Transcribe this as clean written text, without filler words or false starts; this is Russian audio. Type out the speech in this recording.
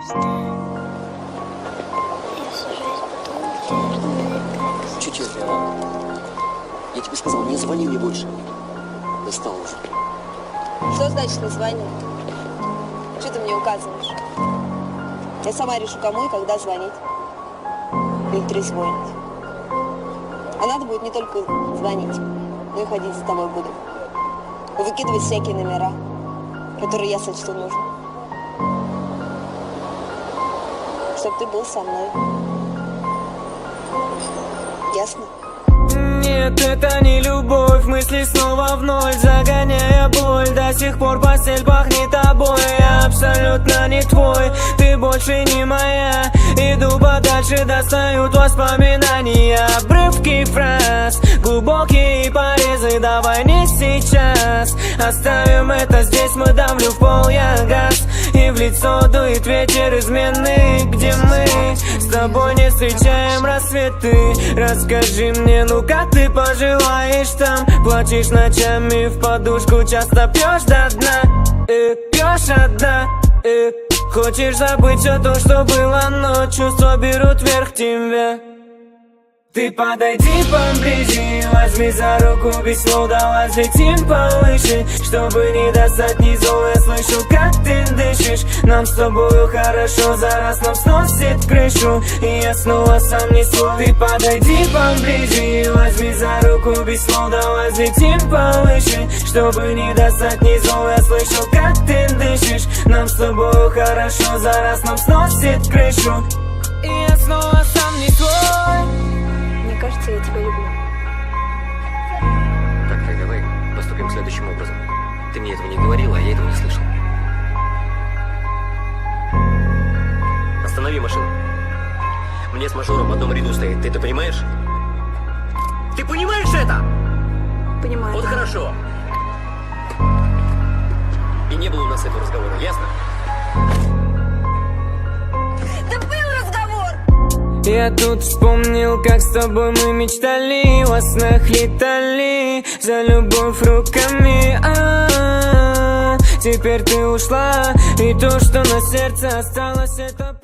Че тебе? Я тебе сказал, не звони мне больше. Достал уже. Что значит не звони? Что ты мне указываешь? Я сама решу, кому и когда звонить. Или трезвонить. А надо будет не только звонить, но и ходить за тобой буду. И выкидывать всякие номера, которые я сочту нужным. Чтоб ты был со мной. Ясно? Нет, это не любовь, мысли снова в ноль, загоняя боль. До сих пор постель пахнет тобой, я абсолютно не твой, ты больше не моя. Иду подальше, достают воспоминания, обрывки фраз, глубокие порезы, давай не сейчас. Оставим это здесь, мы давлю в пол, я газ. И в лицо дует ветер измены, где мы с тобой не встречаем рассветы. Расскажи мне, ну как ты поживаешь там? Плачешь ночами в подушку, часто пьешь до дна, пьешь одна, хочешь забыть все то, что было, но чувства берут вверх тебя. Ты подойди поближе, возьми за руку, без слов давай взлетим повыше. Чтобы не достать низу, я слышу, как ты дышишь. Нам с тобою хорошо, за раз нам сносит крышу, и я снова сам не свой. Ты подойди поближе, возьми за руку, без слов давай взлетим повыше. Чтобы не достать низу, я слышу, как ты дышишь. Нам с тобою хорошо, за раз нам сносит крышу, и я снова сам не свой. Мне кажется, я тебя люблю. Так, давай поступим следующим образом. Ты мне этого не говорила, а я этого не слышал. Останови машину. Мне с мажором в одном ряду стоит, ты это понимаешь? Ты понимаешь это? Понимаю. Вот хорошо. И не было у нас этого разговора, ясно? Я тут вспомнил, как с тобой мы мечтали, во снах летали за любовь руками. Теперь ты ушла, и то, что на сердце осталось, это